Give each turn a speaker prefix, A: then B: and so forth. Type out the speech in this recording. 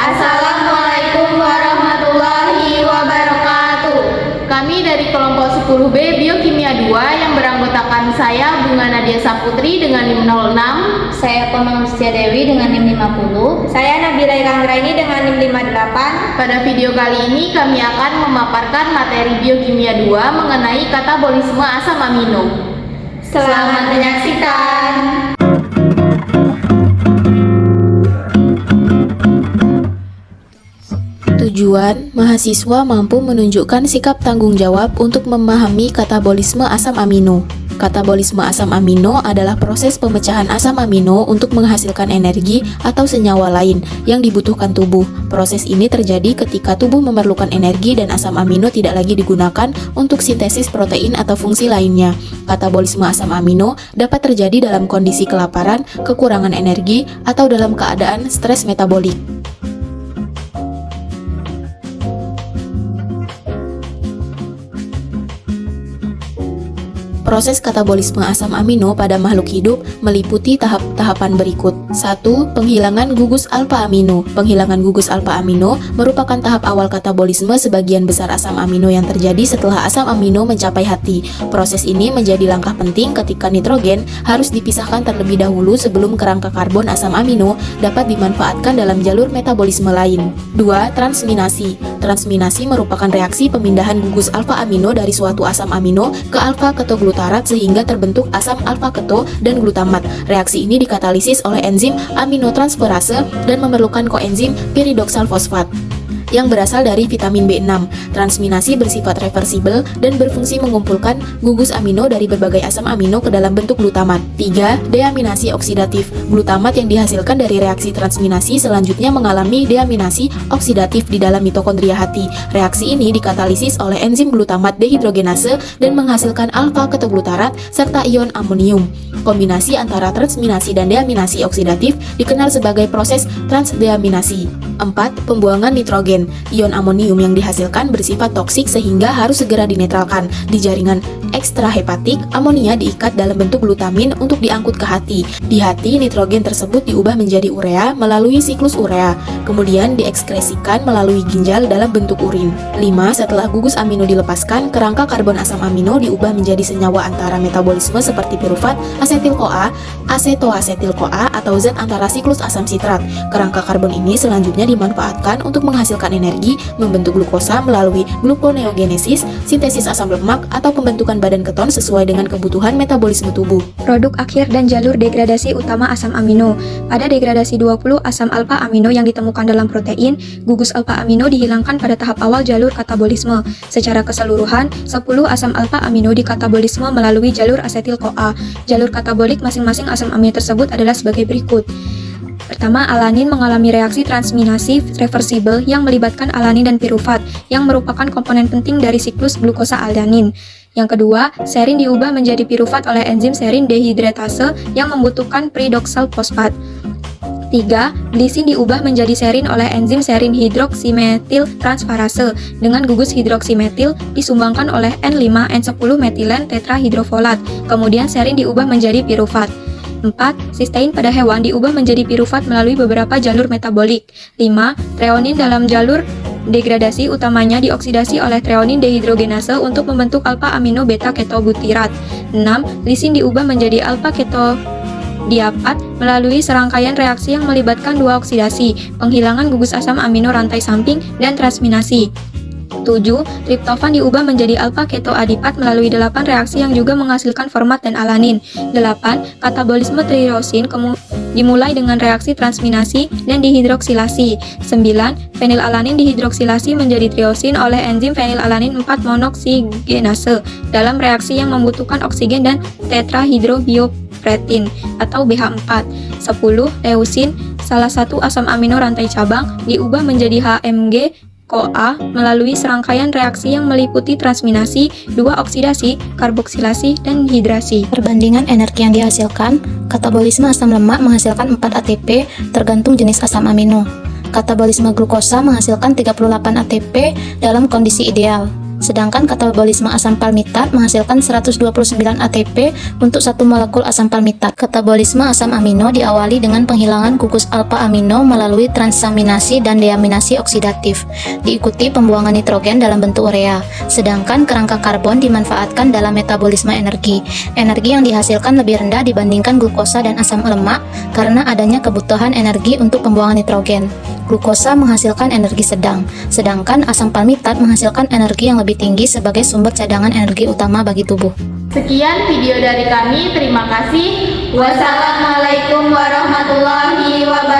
A: Assalamualaikum warahmatullahi wabarakatuh.
B: Kami dari kelompok 10B Biokimia 2 yang beranggotakan saya Bunga Nadia Saputri dengan NIM 06,
A: Saya Pema Mustia Dewi dengan NIM 50.
C: Saya Nabila Anggraini dengan NIM 58.
B: Pada video kali ini kami akan memaparkan materi Biokimia 2 mengenai katabolisme asam amino.
A: Selamat menyaksikan.
D: Tujuan, mahasiswa mampu menunjukkan sikap tanggung jawab untuk memahami katabolisme asam amino. Katabolisme asam amino adalah proses pemecahan asam amino untuk menghasilkan energi atau senyawa lain yang dibutuhkan tubuh. Proses ini terjadi ketika tubuh memerlukan energi dan asam amino tidak lagi digunakan untuk sintesis protein atau fungsi lainnya. Katabolisme asam amino dapat terjadi dalam kondisi kelaparan, kekurangan energi, atau dalam keadaan stres metabolik. Proses katabolisme asam amino pada makhluk hidup meliputi tahap-tahapan berikut. 1. Penghilangan gugus alfa amino. Penghilangan gugus alfa amino merupakan tahap awal katabolisme sebagian besar asam amino yang terjadi setelah asam amino mencapai hati. Proses ini menjadi langkah penting ketika nitrogen harus dipisahkan terlebih dahulu sebelum kerangka karbon asam amino dapat dimanfaatkan dalam jalur metabolisme lain. 2. Transminasi. Transminasi merupakan reaksi pemindahan gugus alfa amino dari suatu asam amino ke alfa ketoglutarat sehingga terbentuk asam alfa keto dan glutamat. Reaksi ini dikatalisis oleh enzim aminotransferase dan memerlukan koenzim piridoksal fosfat yang berasal dari vitamin B6. Transminasi bersifat reversibel dan berfungsi mengumpulkan gugus amino dari berbagai asam amino ke dalam bentuk glutamat. 3. Deaminasi oksidatif. Glutamat yang dihasilkan dari reaksi transminasi selanjutnya mengalami deaminasi oksidatif di dalam mitokondria hati. Reaksi ini dikatalisis oleh enzim glutamat dehidrogenase dan menghasilkan alfa ketoglutarat serta ion amonium. Kombinasi antara transminasi dan deaminasi oksidatif dikenal sebagai proses transdeaminasi. 4. Pembuangan nitrogen. Ion amonium yang dihasilkan bersifat toksik sehingga harus segera dinetralkan. Di jaringan ekstrahepatik, amonia diikat dalam bentuk glutamin untuk diangkut ke hati. Di hati, nitrogen tersebut diubah menjadi urea melalui siklus urea, kemudian diekskresikan melalui ginjal dalam bentuk urin. 5. Setelah gugus amino dilepaskan, kerangka karbon asam amino diubah menjadi senyawa antara metabolisme seperti pirufat, asetil-CoA, asetoasetil-CoA, atau zat antara siklus asam sitrat. Kerangka karbon ini selanjutnya dimanfaatkan untuk menghasilkan energi, membentuk glukosa melalui gluconeogenesis, sintesis asam lemak, atau pembentukan badan keton sesuai dengan kebutuhan metabolisme tubuh.
C: Produk akhir dan jalur degradasi utama asam amino. Pada degradasi 20 asam alfa amino yang ditemukan dalam protein, gugus alfa amino dihilangkan pada tahap awal jalur katabolisme. Secara keseluruhan, 10 asam alfa amino dikatabolisme melalui jalur asetil-CoA. Jalur katabolik masing-masing asam amino tersebut adalah sebagai berikut. Pertama, alanin mengalami reaksi transminasi reversibel yang melibatkan alanin dan pirufat, yang merupakan komponen penting dari siklus glukosa alanin. Yang kedua, serin diubah menjadi pirufat oleh enzim serin dehidratase yang membutuhkan piridoksal fosfat. 3. Glisin diubah menjadi serin oleh enzim serin hidroksimetil transferase dengan gugus hidroksimetil disumbangkan oleh N5-N10 metilen tetrahidrofolat. Kemudian serin diubah menjadi pirufat. 4. Sistein pada hewan diubah menjadi pirufat melalui beberapa jalur metabolik. 5. Treonin dalam jalur degradasi utamanya dioksidasi oleh treonin dehidrogenase untuk membentuk alfa amino beta ketobutirat. 6. Lisin diubah menjadi alfa ketodiapat melalui serangkaian reaksi yang melibatkan dua oksidasi, penghilangan gugus asam amino rantai samping, dan transminasi. 7. Triptofan diubah menjadi alfa ketoadipat melalui 8 reaksi yang juga menghasilkan format dan alanin. 8. Katabolisme trirosin dimulai dengan reaksi transminasi dan dihidroksilasi. 9. Fenilalanin dihidroksilasi menjadi triosin oleh enzim fenilalanin 4-monoksiggenase dalam reaksi yang membutuhkan oksigen dan tetrahidrobiopretin atau BH4. 10. Leusin, salah satu asam amino rantai cabang, diubah menjadi HMG CoA melalui serangkaian reaksi yang meliputi transminasi, 2 oksidasi, karboksilasi, dan hidrasi.
E: Perbandingan energi yang dihasilkan, katabolisme asam lemak menghasilkan 4 ATP tergantung jenis asam amino. Katabolisme glukosa menghasilkan 38 ATP dalam kondisi ideal. Sedangkan katabolisme asam palmitat menghasilkan 129 ATP untuk satu molekul asam palmitat. Katabolisme asam amino diawali dengan penghilangan gugus alfa amino melalui transaminasi dan deaminasi oksidatif, diikuti pembuangan nitrogen dalam bentuk urea. Sedangkan kerangka karbon dimanfaatkan dalam metabolisme energi. Energi yang dihasilkan lebih rendah dibandingkan glukosa dan asam lemak karena adanya kebutuhan energi untuk pembuangan nitrogen. Glukosa menghasilkan energi sedang, sedangkan asam palmitat menghasilkan energi yang lebih tinggi sebagai sumber cadangan energi utama bagi tubuh.
B: Sekian video dari kami, terima kasih.
A: Wassalamualaikum warahmatullahi wabarakatuh.